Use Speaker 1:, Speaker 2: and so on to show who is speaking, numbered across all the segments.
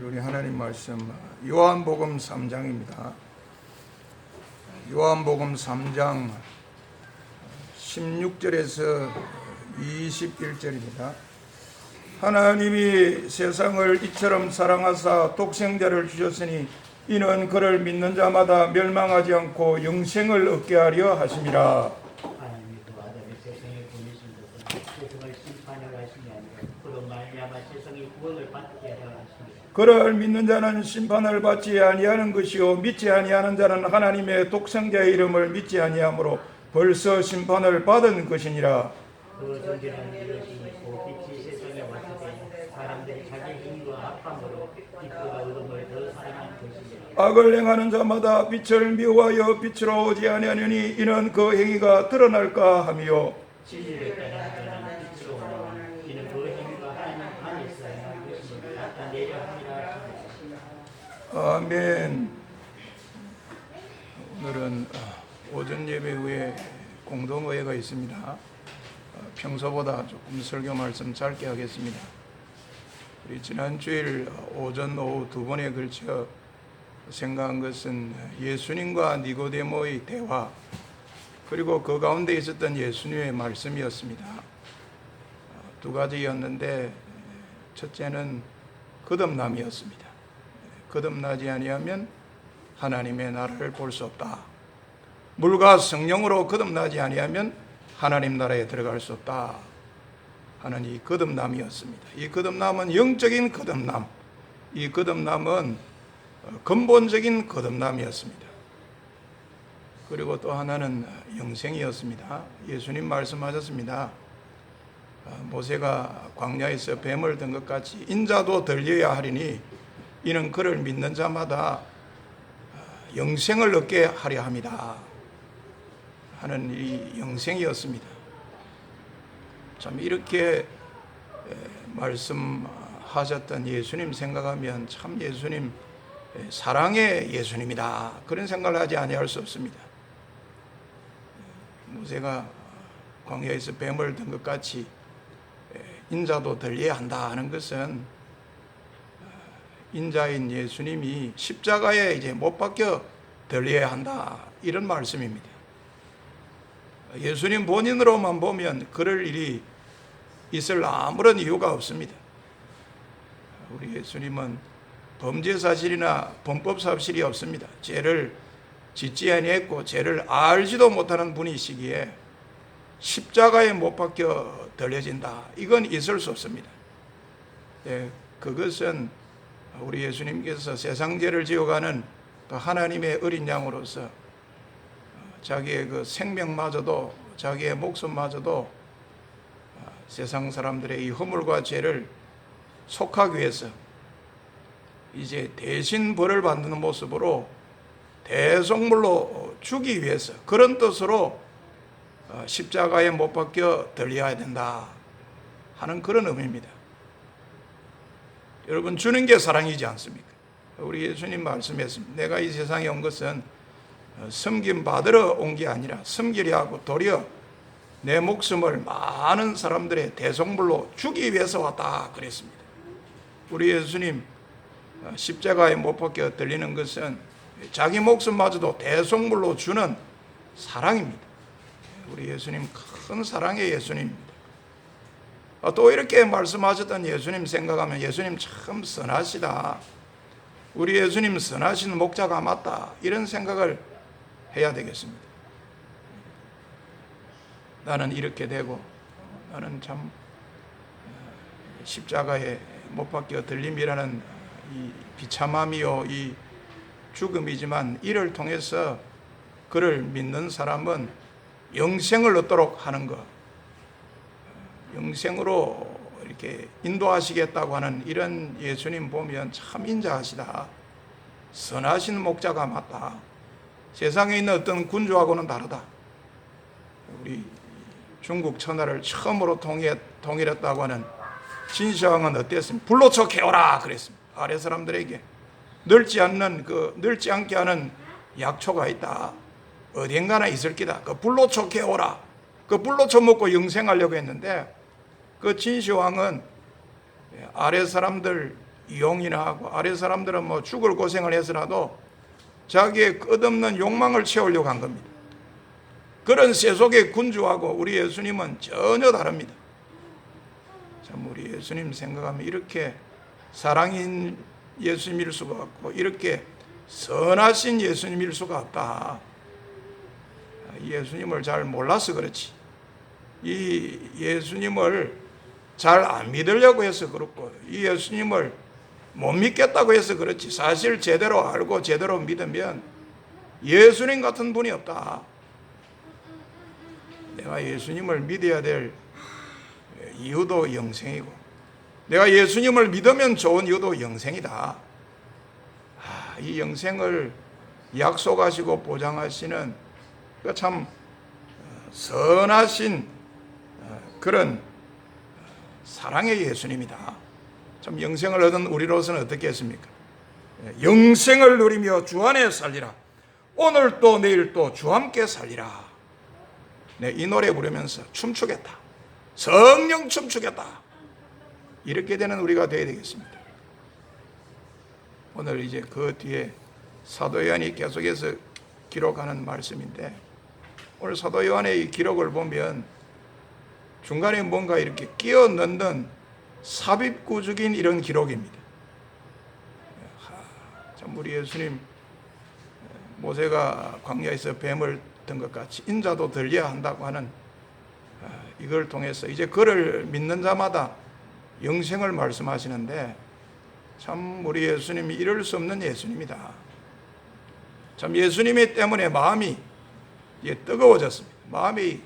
Speaker 1: 우리 하나님 말씀 요한복음 3장입니다. 요한복음 3장 16절에서 21절입니다. 하나님이 세상을 이처럼 사랑하사 독생자를 주셨으니 이는 그를 믿는 자마다 멸망하지 않고 영생을 얻게 하려 하심이라.
Speaker 2: 하나님이 그 아들을 세상에 보내신 것은 세상을 심판하려 하심이 아니라 그로 말미암아 세상이 구원을 받게 하려 하심이라.
Speaker 1: 그를 믿는 자는 심판을 받지 아니하는 것이요 믿지 아니하는 자는 하나님의 독생자의 이름을 믿지 아니하므로 벌써 심판을 받은 것이니라.
Speaker 2: 그 전제는 이것이 있고 빛이 세상에 왔을 때 사람들이 자기 힘과 악함으로 빛보다 어둠을 더 사랑한 것이니라.
Speaker 1: 악을 행하는 자마다 빛을 미워하여 빛으로 오지 아니하느니 이는 그 행위가 드러날까 하며
Speaker 2: 진리를 따르는 자는 빛으로 오나 이는 그 행위가 하나님 안에 있어야 할 것임을 나타내려 함이라 하시니라.
Speaker 1: 아멘. 오늘은 오전 예배 후에 공동의회가 있습니다. 평소보다 조금 설교 말씀 짧게 하겠습니다. 우리 지난 주일 오전 오후 두 번에 걸쳐 생각한 것은 예수님과 니고데모의 대화, 그리고 그 가운데 있었던 예수님의 말씀이었습니다. 두 가지였는데 첫째는 거듭남이었습니다. 거듭나지 아니하면 하나님의 나라를 볼 수 없다. 물과 성령으로 거듭나지 아니하면 하나님 나라에 들어갈 수 없다 하는 이 거듭남이었습니다. 이 거듭남은 영적인 거듭남, 이 거듭남은 근본적인 거듭남이었습니다. 그리고 또 하나는 영생이었습니다. 예수님 말씀하셨습니다. 모세가 광야에서 뱀을 든 것 같이 인자도 들려야 하리니 이는 그를 믿는 자마다 영생을 얻게 하려 함이다 하는 이 영생이었습니다. 참 이렇게 말씀하셨던 예수님 생각하면 참 예수님 사랑의 예수님이다 그런 생각을 하지 아니할 수 없습니다. 모세가 광야에서 뱀을 든 것 같이 인자도 들려야 한다 하는 것은 인자인 예수님이 십자가에 이제 못 박혀 들려야 한다 이런 말씀입니다. 예수님 본인으로만 보면 그럴 일이 있을 아무런 이유가 없습니다. 우리 예수님은 범죄 사실이나 범법 사실이 없습니다. 죄를 짓지 아니했고 죄를 알지도 못하는 분이시기에 십자가에 못 박혀 들려진다. 이건 있을 수 없습니다. 그것은 우리 예수님께서 세상 죄를 지어가는 그 하나님의 어린 양으로서 자기의 그 생명마저도 자기의 목숨마저도 세상 사람들의 이 허물과 죄를 속하기 위해서 이제 대신 벌을 받는 모습으로 대속물로 주기 위해서 그런 뜻으로 십자가에 못 박혀 들려야 된다 하는 그런 의미입니다. 여러분, 주는 게 사랑이지 않습니까? 우리 예수님 말씀했습니다. 내가 이 세상에 온 것은 섬김 받으러 온 게 아니라 섬기려 하고 도리어 내 목숨을 많은 사람들의 대속물로 주기 위해서 왔다 그랬습니다. 우리 예수님 십자가에 못 박혀 들리는 것은 자기 목숨마저도 대속물로 주는 사랑입니다. 우리 예수님 큰 사랑의 예수님입니다. 또 이렇게 말씀하셨던 예수님 생각하면 예수님 참 선하시다. 우리 예수님 선하신 목자가 맞다. 이런 생각을 해야 되겠습니다. 나는 이렇게 되고 나는 참 십자가에 못 박혀 들림이라는 이 비참함이요 이 죽음이지만 이를 통해서 그를 믿는 사람은 영생을 얻도록 하는 것, 영생으로 이렇게 인도하시겠다고 하는 이런 예수님 보면 참 인자하시다. 선하신 목자가 맞다. 세상에 있는 어떤 군주하고는 다르다. 우리 중국 천하를 처음으로 통일했다고 하는 진시황은 어땠습니까? 불로 쳐 깨워라 그랬습니다. 아래 사람들에게 늙지 않게 하는 약초가 있다. 어딘가나 있을 기다. 그 불로 쳐 깨워라. 그 불로 쳐 먹고 영생하려고 했는데 그 진시황은 아래 사람들 이용이나 하고 아래 사람들은 뭐 죽을 고생을 해서라도 자기의 끝없는 욕망을 채우려고 한 겁니다. 그런 세속의 군주하고 우리 예수님은 전혀 다릅니다. 참 우리 예수님 생각하면 이렇게 사랑인 예수님일 수가 없고 이렇게 선하신 예수님일 수가 없다. 예수님을 잘 몰라서 그렇지. 이 예수님을 잘 안 믿으려고 해서 그렇고 이 예수님을 못 믿겠다고 해서 그렇지. 사실 제대로 알고 제대로 믿으면 예수님 같은 분이 없다. 내가 예수님을 믿어야 될 이유도 영생이고 내가 예수님을 믿으면 좋은 이유도 영생이다. 이 영생을 약속하시고 보장하시는 참 선하신 그런 사랑의 예수님이다. 참 영생을 얻은 우리로서는 어떻게 했습니까? 영생을 누리며 주 안에 살리라. 오늘 또 내일 또 주 함께 살리라. 이 노래 부르면서 춤추겠다. 성령 춤추겠다. 이렇게 되는 우리가 되어야 되겠습니다. 오늘 이제 그 뒤에 사도 요한이 계속해서 기록하는 말씀인데 오늘 사도 요한의 이 기록을 보면 중간에 뭔가 이렇게 끼어 넣는 삽입구적인 이런 기록입니다. 참 우리 예수님 모세가 광야에서 뱀을 든 것 같이 인자도 들려야 한다고 하는 이걸 통해서 이제 그를 믿는 자마다 영생을 말씀하시는데 참 우리 예수님이 이럴 수 없는 예수님이다. 참 예수님이 때문에 마음이 뜨거워졌습니다. 마음이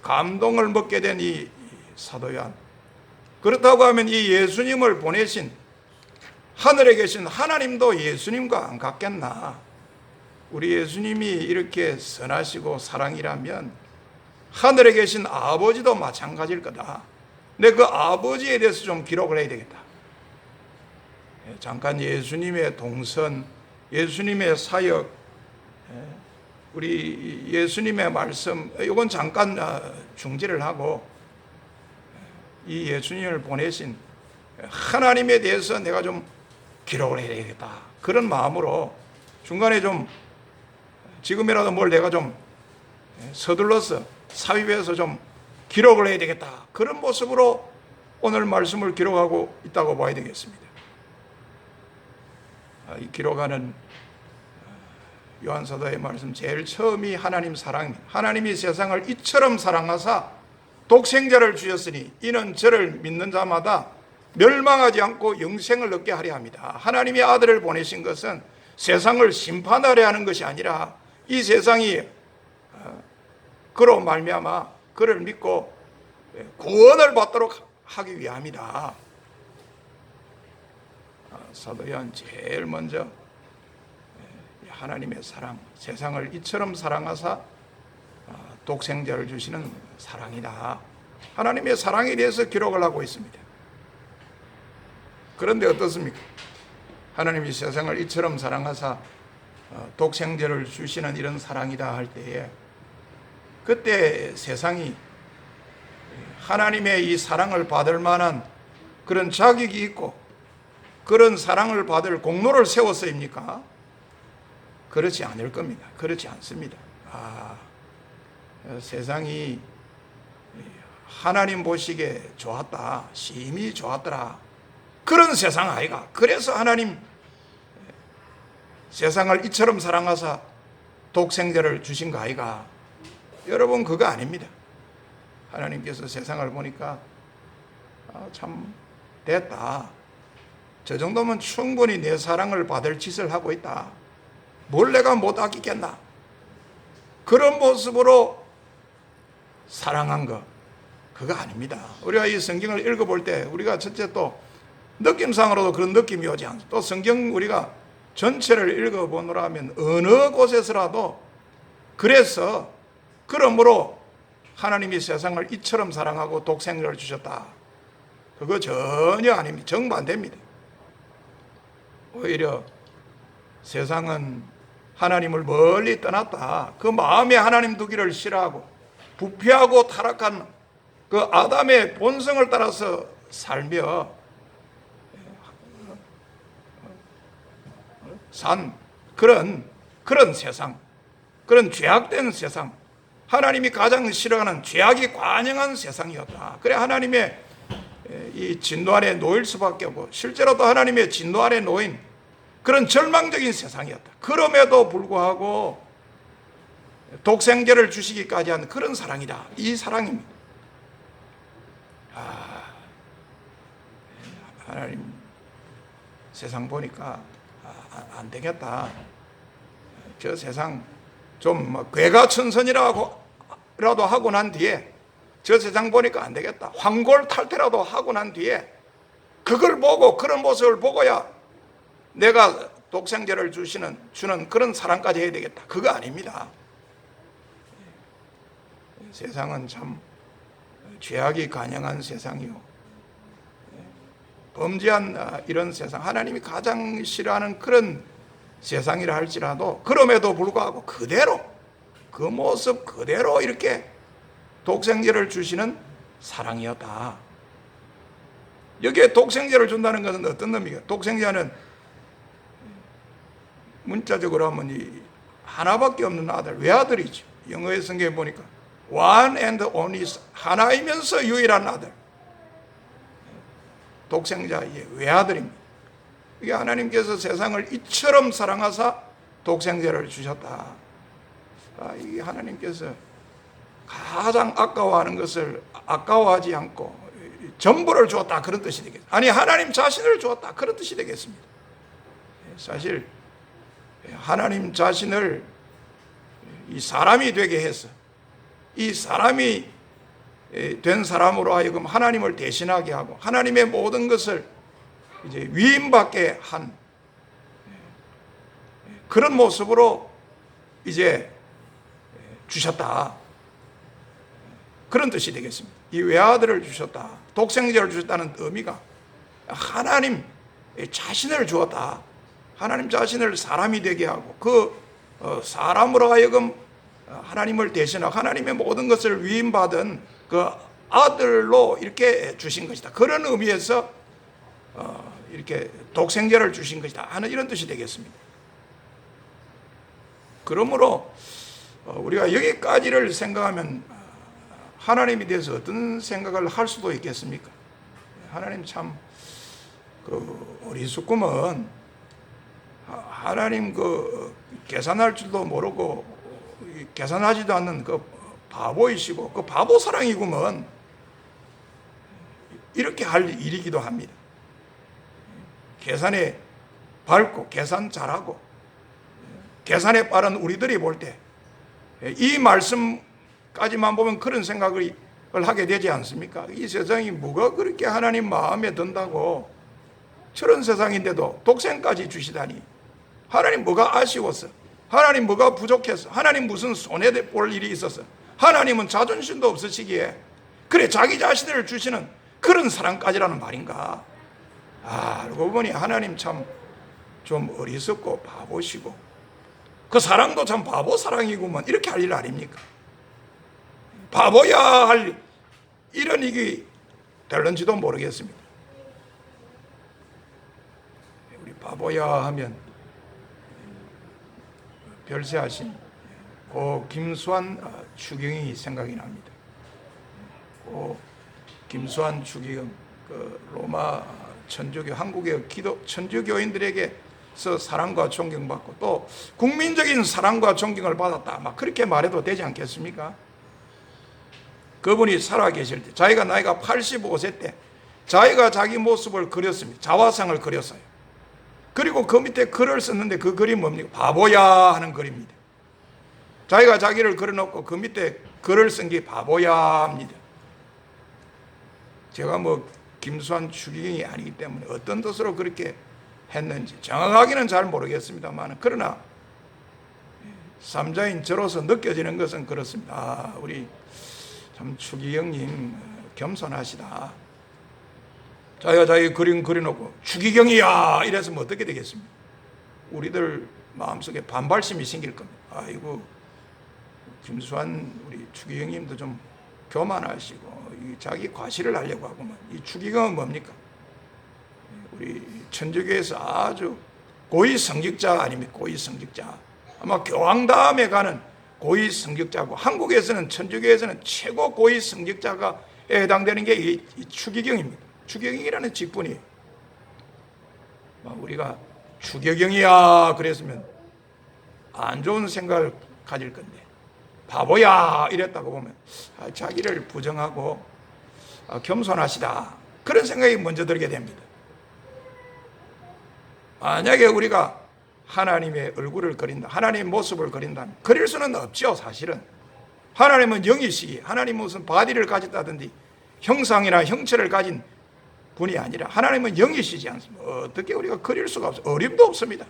Speaker 1: 감동을 먹게 된 이 사도 요한. 그렇다고 하면 이 예수님을 보내신 하늘에 계신 하나님도 예수님과 안 같겠나? 우리 예수님이 이렇게 선하시고 사랑이라면 하늘에 계신 아버지도 마찬가지일 거다. 근데 그 아버지에 대해서 좀 기록을 해야 되겠다. 잠깐 예수님의 동선, 예수님의 사역, 우리 예수님의 말씀, 이건 잠깐 중지를 하고 이 예수님을 보내신 하나님에 대해서 내가 좀 기록을 해야 되겠다. 그런 마음으로 중간에 좀 지금이라도 뭘 내가 좀 서둘러서 삽입해서 좀 기록을 해야 되겠다. 그런 모습으로 오늘 말씀을 기록하고 있다고 봐야 되겠습니다. 이 기록하는 요한사도의 말씀 제일 처음이 하나님 사랑입니다. 하나님이 세상을 이처럼 사랑하사 독생자를 주셨으니 이는 저를 믿는 자마다 멸망하지 않고 영생을 얻게 하려 합니다. 하나님의 아들을 보내신 것은 세상을 심판하려 하는 것이 아니라 이 세상이 그로 말미암아 그를 믿고 구원을 받도록 하기 위함이다. 사도 요한 제일 먼저 하나님의 사랑, 세상을 이처럼 사랑하사 독생자를 주시는 사랑이다. 하나님의 사랑에 대해서 기록을 하고 있습니다. 그런데 어떻습니까? 하나님이 세상을 이처럼 사랑하사 독생자를 주시는 이런 사랑이다 할 때에 그때 세상이 하나님의 이 사랑을 받을 만한 그런 자격이 있고 그런 사랑을 받을 공로를 세웠어입니까? 그렇지 않을 겁니다. 그렇지 않습니다. 세상이 하나님 보시기에 좋았다, 심히 좋았더라, 그런 세상 아이가. 그래서 하나님 세상을 이처럼 사랑하사 독생자를 주신 거 아이가. 여러분 그거 아닙니다. 하나님께서 세상을 보니까 참 됐다, 저 정도면 충분히 내 사랑을 받을 짓을 하고 있다, 뭘 내가 못 아끼겠나, 그런 모습으로 사랑한 거, 그거 아닙니다. 우리가 이 성경을 읽어볼 때 우리가 첫째 또 느낌상으로도 그런 느낌이 오지 않습니다. 또 성경 우리가 전체를 읽어보노라 하면 어느 곳에서라도 그래서 그러므로 하나님이 세상을 이처럼 사랑하고 독생자를 주셨다, 그거 전혀 아닙니다. 정반대입니다. 오히려 세상은 하나님을 멀리 떠났다, 그 마음에 하나님 두기를 싫어하고 부패하고 타락한 그 아담의 본성을 따라서 살며 산 그런 세상, 그런 죄악된 세상, 하나님이 가장 싫어하는 죄악이 관영한 세상이었다. 그래 하나님의 이 진노 아래 놓일 수밖에 없고 실제로도 하나님의 진노 아래 놓인 그런 절망적인 세상이었다. 그럼에도 불구하고 독생자를 주시기까지 한 그런 사랑이다. 이 사랑입니다. 하나님 세상 보니까 안 되겠다. 저 세상 좀 괴가천선이라도 하고 난 뒤에 저 세상 보니까 안 되겠다. 황골탈퇴라도 하고 난 뒤에 그걸 보고 그런 모습을 보고야 내가 독생자를 주는 그런 사랑까지 해야 되겠다. 그거 아닙니다. 세상은 참 죄악이 관영한 세상이요, 범죄한 이런 세상, 하나님이 가장 싫어하는 그런 세상이라 할지라도 그럼에도 불구하고 그대로 그 모습 그대로 이렇게 독생자를 주시는 사랑이었다. 여기에 독생자를 준다는 것은 어떤 의미가? 독생자는 문자적으로 하면 이 하나밖에 없는 아들, 외아들이죠. 영어의 성경에 보니까 one and only, 하나이면서 유일한 아들, 독생자의 외아들입니다. 이게 하나님께서 세상을 이처럼 사랑하사 독생자를 주셨다. 이 하나님께서 가장 아까워하는 것을 아까워하지 않고 전부를 주었다, 그런 뜻이 되겠습니다. 아니 하나님 자신을 주었다, 그런 뜻이 되겠습니다. 사실 하나님 자신을 이 사람이 되게 해서 이 사람이 된 사람으로 하여금 하나님을 대신하게 하고 하나님의 모든 것을 이제 위임받게 한 그런 모습으로 이제 주셨다, 그런 뜻이 되겠습니다. 이 외아들을 주셨다, 독생자를 주셨다는 의미가 하나님 자신을 주었다. 하나님 자신을 사람이 되게 하고 그 사람으로 하여금 하나님을 대신하고 하나님의 모든 것을 위임받은 그 아들로 이렇게 주신 것이다. 그런 의미에서 이렇게 독생자를 주신 것이다 하는 이런 뜻이 되겠습니다. 그러므로 우리가 여기까지를 생각하면 하나님에 대해서 어떤 생각을 할 수도 있겠습니까? 하나님 참 그 어리석으면 하나님 그 계산할 줄도 모르고 계산하지도 않는 그 바보이시고 그 바보 사랑이구먼 이렇게 할 일이기도 합니다. 계산에 밝고 계산 잘하고 계산에 빠른 우리들이 볼 때 이 말씀까지만 보면 그런 생각을 하게 되지 않습니까? 이 세상이 뭐가 그렇게 하나님 마음에 든다고, 저런 세상인데도 독생까지 주시다니, 하나님 뭐가 아쉬웠어? 하나님 뭐가 부족했어? 하나님 무슨 손해볼 일이 있었어? 하나님은 자존심도 없으시기에 그래 자기 자신을 주시는 그런 사랑까지라는 말인가? 알고 보니 하나님 참 좀 어리석고 바보시고 그 사랑도 참 바보 사랑이구먼 이렇게 할 일 아닙니까? 바보야 할 이런 일이 될런지도 모르겠습니다. 우리 바보야 하면 별세하신 고 김수환 추경이 생각이 납니다. 고 김수환 추경, 그 로마 천주교, 한국의 천주교인들에게서 사랑과 존경받고 또 국민적인 사랑과 존경을 받았다, 막 그렇게 말해도 되지 않겠습니까? 그분이 살아계실 때, 자기가 나이가 85세 때 자기가 자기 모습을 그렸습니다. 자화상을 그렸어요. 그리고 그 밑에 글을 썼는데 그 글이 뭡니까? 바보야 하는 글입니다. 자기가 자기를 그려놓고 그 밑에 글을 쓴 게 바보야 합니다. 제가 뭐 김수환 추기경이 아니기 때문에 어떤 뜻으로 그렇게 했는지 정확하게는 잘 모르겠습니다만, 그러나 삼자인 저로서 느껴지는 것은 그렇습니다. 우리 참 추기경님 겸손하시다. 자기가 자기 그림 그려놓고 추기경이야 이래서 뭐 어떻게 되겠습니까? 우리들 마음속에 반발심이 생길 겁니다. 아이고, 김수환 우리 추기경님도 좀 교만하시고 자기 과시를 하려고 하고만. 이 추기경은 뭡니까? 우리 천주교에서 아주 고위 성직자 아닙니까? 고위 성직자. 아마 교황 다음에 가는 고위 성직자고, 한국에서는 천주교에서는 최고 고위 성직자가 해당되는 게 이 추기경입니다. 추기경이라는 직분이에요. 우리가 추기경이야 그랬으면 안 좋은 생각을 가질 건데, 바보야 이랬다고 보면 자기를 부정하고 겸손하시다 그런 생각이 먼저 들게 됩니다. 만약에 우리가 하나님의 얼굴을 그린다, 하나님의 모습을 그린다면 그릴 수는 없죠. 사실은 하나님은 영이시기, 하나님은 무슨 바디를 가졌다든지 형상이나 형체를 가진 분이 아니라 하나님은 영이시지 않습니까? 어떻게 우리가 그릴 수가 없어요. 어림도 없습니다.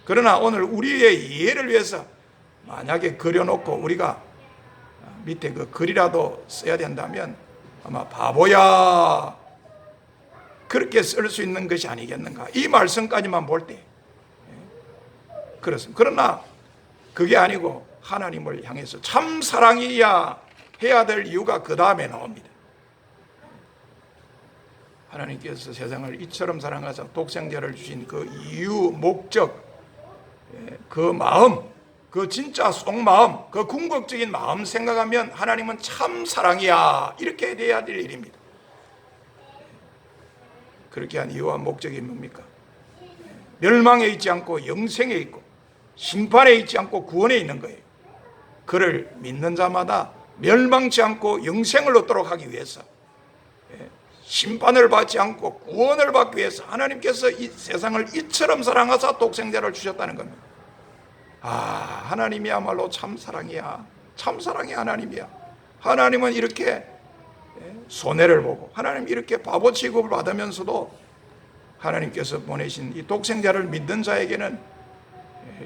Speaker 1: 그러나 오늘 우리의 이해를 위해서 만약에 그려놓고 우리가 밑에 그 글이라도 써야 된다면 아마 바보야 그렇게 쓸 수 있는 것이 아니겠는가, 이 말씀까지만 볼 때 그렇습니다. 그러나 그게 아니고 하나님을 향해서 참 사랑이야 해야 될 이유가 그 다음에 나옵니다. 하나님께서 세상을 이처럼 사랑하사 독생자를 주신 그 이유, 목적, 그 마음, 그 진짜 속마음, 그 궁극적인 마음 생각하면 하나님은 참 사랑이야 이렇게 돼야 될 일입니다. 그렇게 한 이유와 목적이 뭡니까? 멸망에 있지 않고 영생에 있고 심판에 있지 않고 구원에 있는 거예요. 그를 믿는 자마다 멸망치 않고 영생을 얻도록 하기 위해서, 심판을 받지 않고 구원을 받기 위해서 하나님께서 이 세상을 이처럼 사랑하사 독생자를 주셨다는 겁니다. 하나님이야말로 참 사랑이야. 참 사랑이 하나님이야. 하나님은 이렇게 손해를 보고, 하나님 이렇게 바보 취급을 받으면서도 하나님께서 보내신 이 독생자를 믿는 자에게는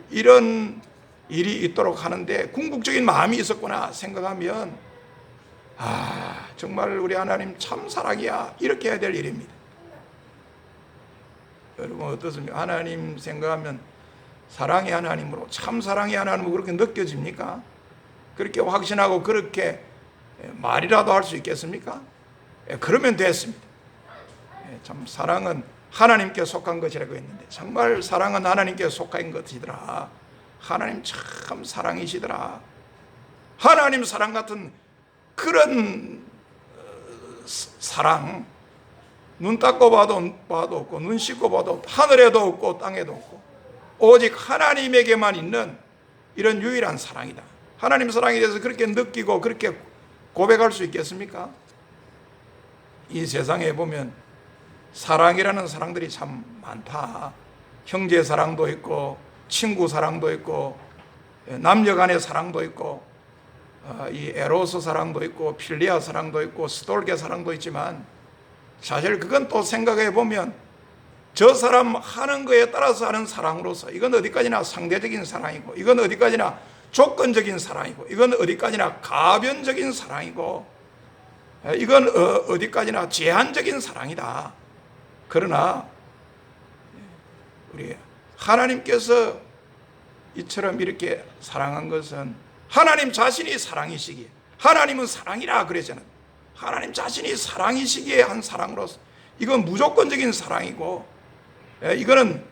Speaker 1: 이런 일이 있도록 하는데 궁극적인 마음이 있었구나 생각하면 정말 우리 하나님 참 사랑이야 이렇게 해야 될 일입니다. 여러분 어떻습니까? 하나님 생각하면 사랑의 하나님으로, 참 사랑의 하나님으로 그렇게 느껴집니까? 그렇게 확신하고 그렇게 말이라도 할 수 있겠습니까? 그러면 됐습니다. 참 사랑은 하나님께 속한 것이라고 했는데 정말 사랑은 하나님께 속한 것이더라. 하나님 참 사랑이시더라. 하나님 사랑 같은 그런 사랑, 눈 닦고 봐도 없고 눈 씻고 봐도 하늘에도 없고 땅에도 없고 오직 하나님에게만 있는 이런 유일한 사랑이다. 하나님 사랑에 대해서 그렇게 느끼고 그렇게 고백할 수 있겠습니까? 이 세상에 보면 사랑이라는 사랑들이 참 많다. 형제 사랑도 있고 친구 사랑도 있고 남녀 간의 사랑도 있고 이 에로스 사랑도 있고 필리아 사랑도 있고 스톨게 사랑도 있지만 사실 그건 또 생각해 보면 저 사람 하는 거에 따라서 하는 사랑으로서 이건 어디까지나 상대적인 사랑이고, 이건 어디까지나 조건적인 사랑이고, 이건 어디까지나 가변적인 사랑이고, 이건 어디까지나 제한적인 사랑이다. 그러나 우리 하나님께서 이처럼 이렇게 사랑한 것은 하나님 자신이 사랑이시기에, 하나님은 사랑이라 그러잖아요. 하나님 자신이 사랑이시기에 한 사랑으로서 이건 무조건적인 사랑이고, 이거는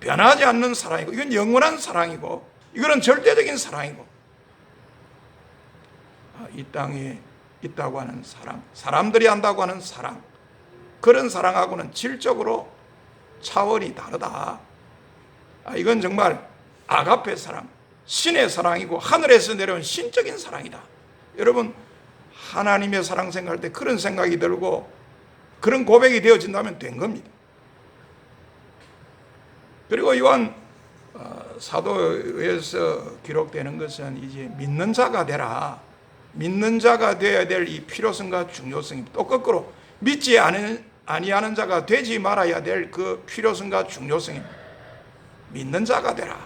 Speaker 1: 변하지 않는 사랑이고, 이건 영원한 사랑이고, 이거는 절대적인 사랑이고, 이 땅에 있다고 하는 사랑, 사람들이 한다고 하는 사랑, 그런 사랑하고는 질적으로 차원이 다르다. 이건 정말 아가페 사랑, 신의 사랑이고 하늘에서 내려온 신적인 사랑이다. 여러분 하나님의 사랑 생각할 때 그런 생각이 들고 그런 고백이 되어진다면 된 겁니다. 그리고 요한 사도에서 기록되는 것은 이제 믿는 자가 되라, 믿는 자가 되어야 될 이 필요성과 중요성이 또 거꾸로 믿지 아니하는 자가 되지 말아야 될 그 필요성과 중요성입니다. 믿는 자가 되라.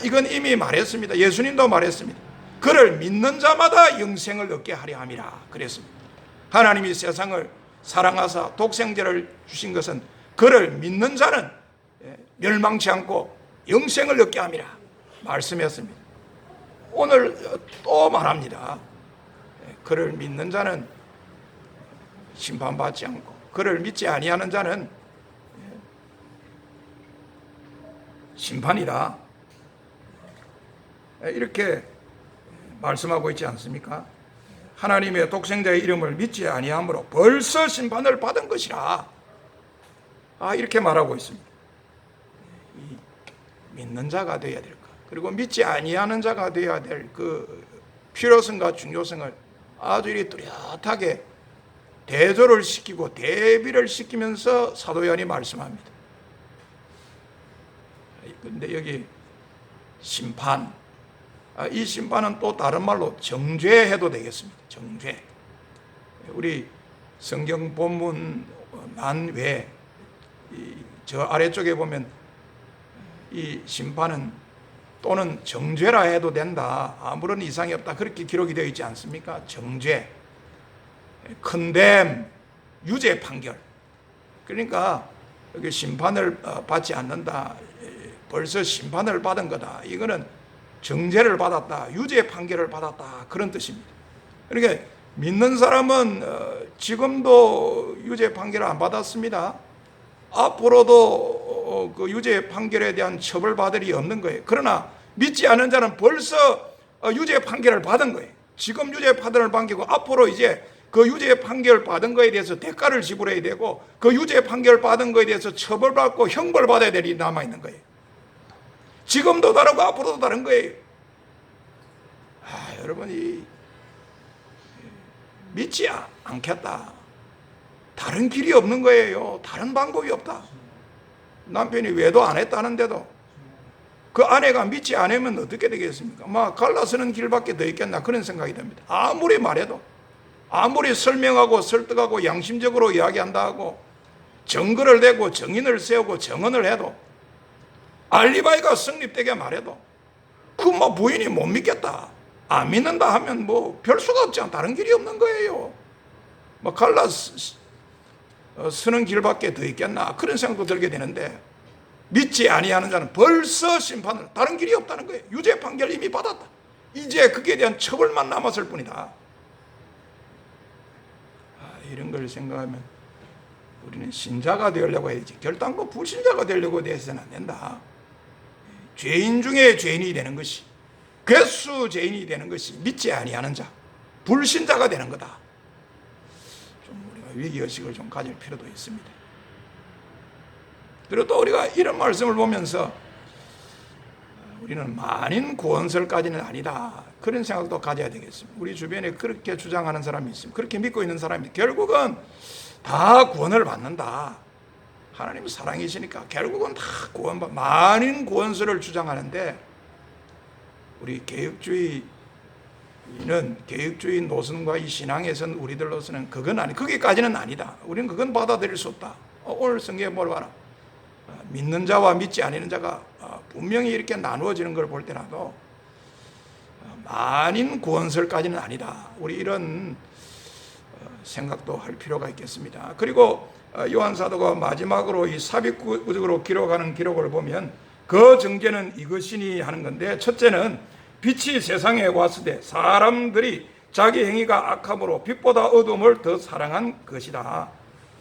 Speaker 1: 이건 이미 말했습니다. 예수님도 말했습니다. 그를 믿는 자마다 영생을 얻게 하려 함이라 그랬습니다. 하나님이 세상을 사랑하사 독생자를 주신 것은 그를 믿는 자는 멸망치 않고 영생을 얻게 함이라 말씀했습니다. 오늘 또 말합니다. 그를 믿는 자는 심판받지 않고 그를 믿지 아니하는 자는 심판이다. 이렇게 말씀하고 있지 않습니까? 하나님의 독생자의 이름을 믿지 아니함으로 벌써 심판을 받은 것이라. 이렇게 말하고 있습니다. 믿는 자가 되어야 될까? 그리고 믿지 아니하는 자가 되어야 될 그 필요성과 중요성을 아주 이리 뚜렷하게 대조를 시키고 대비를 시키면서 사도 요한이 말씀합니다. 그런데 여기 심판, 이 심판은 또 다른 말로 정죄해도 되겠습니다. 정죄. 우리 성경 본문 난 외에 저 아래쪽에 보면 이 심판은 또는 정죄라 해도 된다, 아무런 이상이 없다, 그렇게 기록이 되어 있지 않습니까? 정죄, 컨뎀, 유죄 판결. 그러니까 여기 심판을 받지 않는다, 벌써 심판을 받은 거다, 이거는 정죄를 받았다, 유죄 판결을 받았다, 그런 뜻입니다. 그러니까 믿는 사람은 지금도 유죄 판결을 안 받았습니다. 앞으로도 그 유죄 판결에 대한 처벌받을 일이 없는 거예요. 그러나 믿지 않은 자는 벌써 유죄 판결을 받은 거예요. 지금 유죄 판결을 받고 앞으로 이제 그 유죄 판결 받은 거에 대해서 대가를 지불해야 되고, 그 유죄 판결 받은 거에 대해서 처벌받고 형벌받아야 될 일이 남아있는 거예요. 지금도 다르고 앞으로도 다른 거예요. 여러분이 믿지 않겠다, 다른 길이 없는 거예요. 다른 방법이 없다. 남편이 외도 안 했다는데도 그 아내가 믿지 않으면 어떻게 되겠습니까? 막 갈라서는 길밖에 더 있겠나, 그런 생각이 듭니다. 아무리 말해도, 아무리 설명하고 설득하고 양심적으로 이야기한다 하고 증거를 대고 정인을 세우고 정언을 해도, 알리바이가 성립되게 말해도 그 부인이 못 믿겠다, 안 믿는다 하면 별 수가 없지 않아. 다른 길이 없는 거예요. 서는 길밖에 더 있겠나, 그런 생각도 들게 되는데, 믿지 아니하는 자는 벌써 심판을, 다른 길이 없다는 거예요. 유죄 판결 이미 받았다. 이제 그에 대한 처벌만 남았을 뿐이다. 이런 걸 생각하면 우리는 신자가 되려고 해야지, 결단코 불신자가 되려고 해서는 안 된다. 죄인 중에 죄인이 되는 것이, 괴수 죄인이 되는 것이 믿지 아니하는 자, 불신자가 되는 거다. 위기의식을 좀 가질 필요도 있습니다. 그리고 또 우리가 이런 말씀을 보면서 우리는 만인 구원설까지는 아니다, 그런 생각도 가져야 되겠습니다. 우리 주변에 그렇게 주장하는 사람이 있습니다. 그렇게 믿고 있는 사람이 결국은 다 구원을 받는다, 하나님 사랑이시니까 결국은 다 만인 구원설을 주장하는데, 우리 개혁주의 노선과 이 신앙에서는 우리들로서는 거기까지는 아니다. 우리는 그건 받아들일 수 없다. 오늘 성경에 뭘 봐라. 믿는 자와 믿지 않는 자가 분명히 이렇게 나누어지는 걸 볼 때라도 만인 구원설까지는 아니다. 우리 이런 생각도 할 필요가 있겠습니다. 그리고 요한 사도가 마지막으로 이 삽입구적으로 기록하는 기록을 보면 그 정죄는 이것이니 하는 건데, 첫째는 빛이 세상에 왔을 때 사람들이 자기 행위가 악함으로 빛보다 어둠을 더 사랑한 것이다.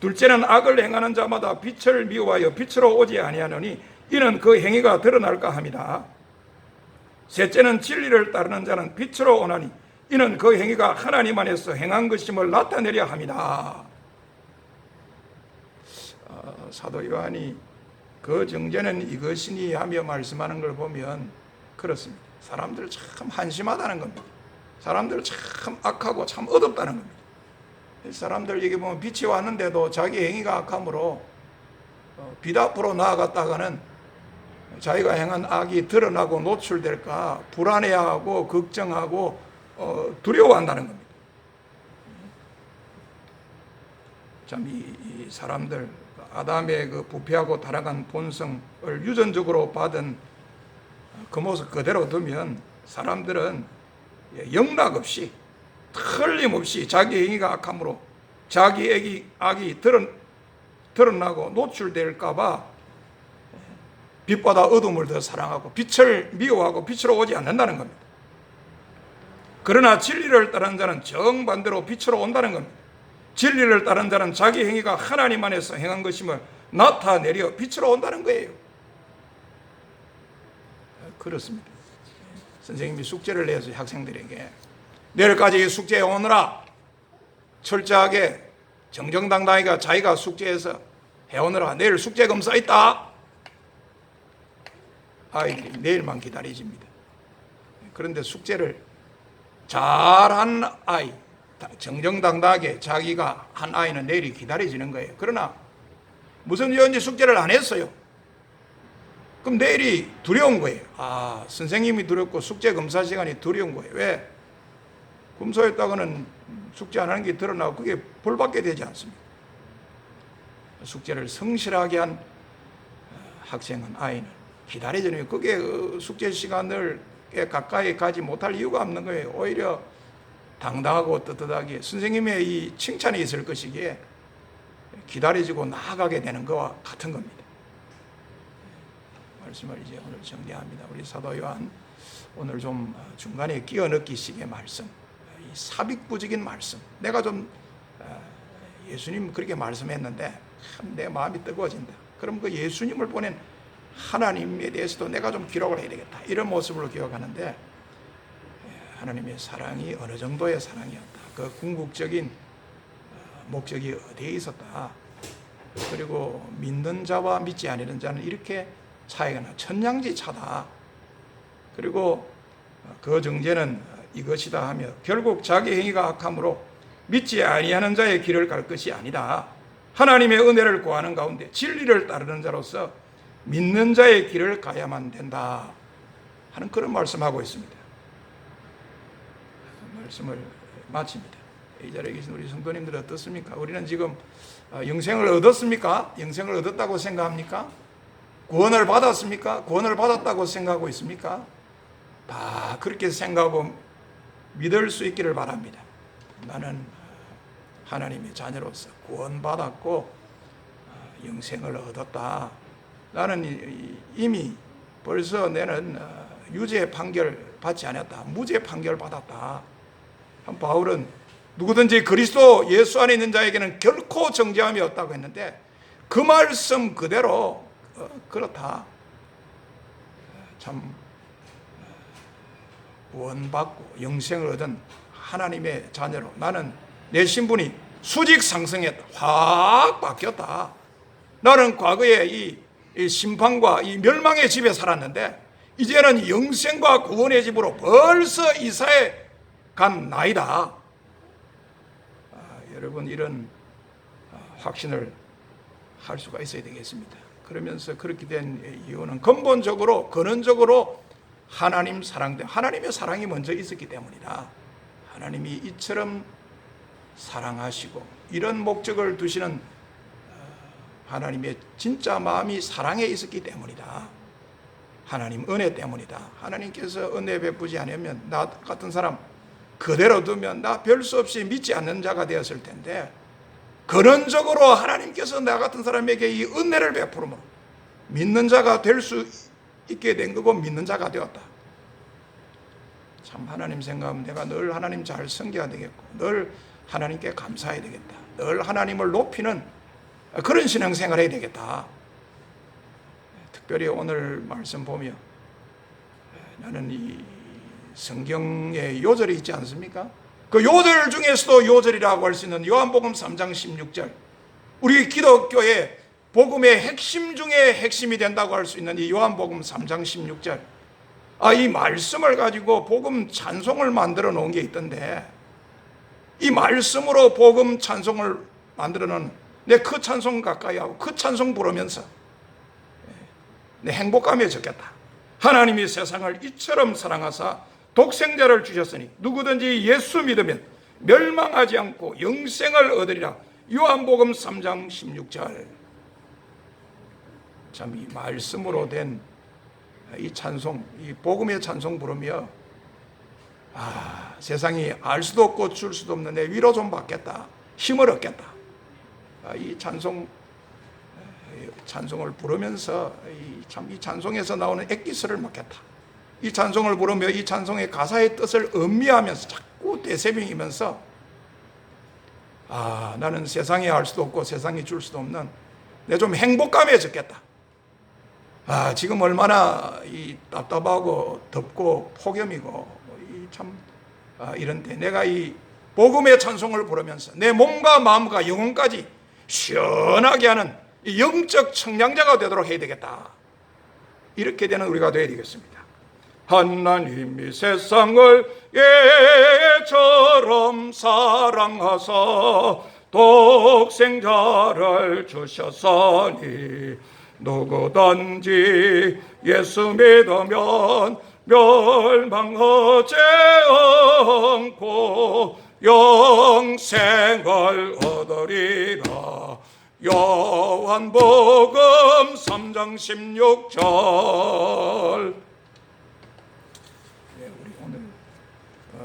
Speaker 1: 둘째는 악을 행하는 자마다 빛을 미워하여 빛으로 오지 아니하노니 이는 그 행위가 드러날까 함이다. 셋째는 진리를 따르는 자는 빛으로 오나니 이는 그 행위가 하나님 안에서 행한 것임을 나타내려 함이다. 사도 요한이 그 정죄는 이것이니 하며 말씀하는 걸 보면 그렇습니다. 사람들 참 한심하다는 겁니다. 사람들 참 악하고 참 어둡다는 겁니다. 사람들 얘기 보면 빛이 왔는데도 자기 행위가 악함으로 빛 앞으로 나아갔다가는 자기가 행한 악이 드러나고 노출될까 불안해하고 걱정하고 두려워한다는 겁니다. 참 이 사람들, 아담의 그 부패하고 타락한 본성을 유전적으로 받은 그 모습 그대로 두면 사람들은 영락없이 틀림없이 자기 행위가 악함으로 자기 악이 드러나고 노출될까 봐 빛보다 어둠을 더 사랑하고 빛을 미워하고 빛으로 오지 않는다는 겁니다. 그러나 진리를 따르는 자는 정반대로 빛으로 온다는 겁니다. 진리를 따르는 자는 자기 행위가 하나님 안에서 행한 것임을 나타내려 빛으로 온다는 거예요. 그렇습니다. 선생님이 숙제를 내서 학생들에게 내일까지 숙제해 오느라 철저하게 정정당당하게 자기가 숙제해서 해오느라 내일 숙제 검사 있다. 아이들이 내일만 기다리집니다. 그런데 숙제를 잘한 아이, 정정당당하게 자기가 한 아이는 내일이 기다려지는 거예요. 그러나 무슨 이유인지 숙제를 안 했어요. 그럼 내일이 두려운 거예요. 아, 선생님이 두렵고 숙제 검사 시간이 두려운 거예요. 왜? 검사했다가는 숙제 안 하는 게 드러나고 그게 벌받게 되지 않습니까? 숙제를 성실하게 한 학생은, 아이는 기다려지는 거예요. 그게 숙제 시간을 가까이 가지 못할 이유가 없는 거예요. 오히려 당당하고 떳떳하게 선생님의 이 칭찬이 있을 것이기에 기다려지고 나아가게 되는 것과 같은 겁니다. 말씀을 이제 오늘 정리합니다. 우리 사도 요한 오늘 좀 중간에 끼어 넣기식의 말씀, 이 삽입부적인 말씀. 내가 좀 예수님 그렇게 말씀했는데 참 내 마음이 뜨거워진다. 그럼 그 예수님을 보낸 하나님에 대해서도 내가 좀 기록을 해야 되겠다. 이런 모습으로 기억하는데 하나님의 사랑이 어느 정도의 사랑이었다. 그 궁극적인 목적이 어디에 있었다. 그리고 믿는 자와 믿지 않는 자는 이렇게 차이가 나. 천냥지 차다. 그리고 그 정죄는 이것이다 하며 결국 자기 행위가 악함으로 믿지 아니하는 자의 길을 갈 것이 아니다. 하나님의 은혜를 구하는 가운데 진리를 따르는 자로서 믿는 자의 길을 가야만 된다 하는 그런 말씀하고 있습니다. 말씀을 마칩니다. 이 자리에 계신 우리 성도님들 어떻습니까? 우리는 지금 영생을 얻었습니까? 영생을 얻었다고 생각합니까? 구원을 받았습니까? 구원을 받았다고 생각하고 있습니까? 다 그렇게 생각하고 믿을 수 있기를 바랍니다. 나는 하나님의 자녀로서 구원받았고 영생을 얻었다. 나는 이미 벌써 나는 유죄 판결 받지 않았다. 무죄 판결 받았다. 바울은 누구든지 그리스도 예수 안에 있는 자에게는 결코 정죄함이 없다고 했는데 그 말씀 그대로 그렇다. 참 구원받고 영생을 얻은 하나님의 자녀로 나는 내 신분이 수직 상승했다. 확 바뀌었다. 나는 과거에 이 심판과 이 멸망의 집에 살았는데 이제는 영생과 구원의 집으로 벌써 이사해 간 나이다. 여러분 이런 확신을 할 수가 있어야 되겠습니다. 그러면서 그렇게 된 이유는 근본적으로 근원적으로 하나님 사랑 때문에 하나님의 사랑이 먼저 있었기 때문이다. 하나님이 이처럼 사랑하시고 이런 목적을 두시는 하나님의 진짜 마음이 사랑에 있었기 때문이다. 하나님 은혜 때문이다. 하나님께서 은혜 베푸지 않으면 나 같은 사람 그대로 두면 나 별 수 없이 믿지 않는 자가 되었을 텐데 근원적으로 하나님께서 나 같은 사람에게 이 은혜를 베푸므로 믿는 자가 될 수 있게 된 거고 믿는 자가 되었다. 참 하나님 생각하면 내가 늘 하나님 잘 섬겨야 되겠고 늘 하나님께 감사해야 되겠다. 늘 하나님을 높이는 그런 신앙생활을 해야 되겠다. 특별히 오늘 말씀 보며 나는 이 성경에 요절이 있지 않습니까? 그 요절 중에서도 요절이라고 할 수 있는 요한복음 3장 16절, 우리 기독교의 복음의 핵심 중에 핵심이 된다고 할 수 있는 이 요한복음 3장 16절, 이 말씀을 가지고 복음 찬송을 만들어 놓은 게 있던데 이 말씀으로 복음 찬송을 만들어 놓은 내 그 찬송 가까이 하고 그 찬송 부르면서 내 행복감에 적겠다. 하나님이 세상을 이처럼 사랑하사 독생자를 주셨으니 누구든지 예수 믿으면 멸망하지 않고 영생을 얻으리라. 요한복음 3장 16절. 참 이 말씀으로 된 이 찬송, 이 복음의 찬송 부르며 세상이 알 수도 없고 줄 수도 없는 내 위로 좀 받겠다. 힘을 얻겠다. 이 찬송을 부르면서 이 찬송에서 나오는 액기스를 먹겠다. 이 찬송을 부르며 이 찬송의 가사의 뜻을 음미하면서 자꾸 되새김이면서 나는 세상이 알 수도 없고 세상이 줄 수도 없는 내 좀 행복감에 적겠다. 지금 얼마나 이 답답하고 덥고 폭염이고 이런데 내가 이 복음의 찬송을 부르면서 내 몸과 마음과 영혼까지 시원하게 하는 이 영적 청량자가 되도록 해야 되겠다. 이렇게 되는 우리가 되어야 되겠습니다. 하나님이 세상을 예처럼 사랑하사 독생자를 주셨으니 누구든지 예수 믿으면 멸망하지 않고 영생을 얻으리라. 요한복음 3장 16절. 우리 오늘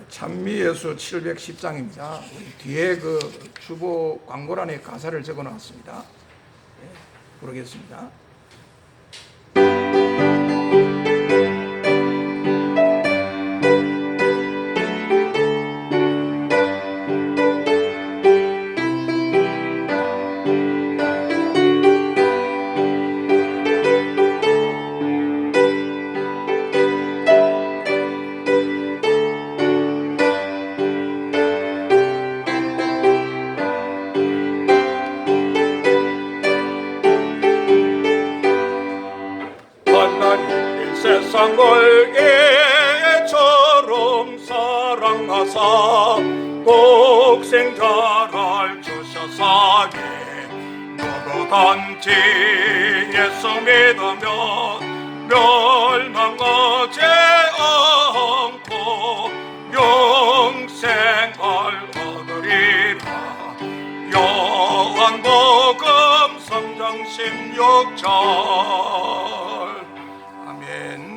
Speaker 1: 찬미예수 710장입니다. 뒤에 그 주보 광고란에 가사를 적어 놨습니다. 부르겠습니다. 세상을 예처럼 사랑하사 독생자를 주셨사니 누구든지 예수 믿으면 멸망하지 않고 영생을 얻으리라. 요한복음 3장 16절. 아멘.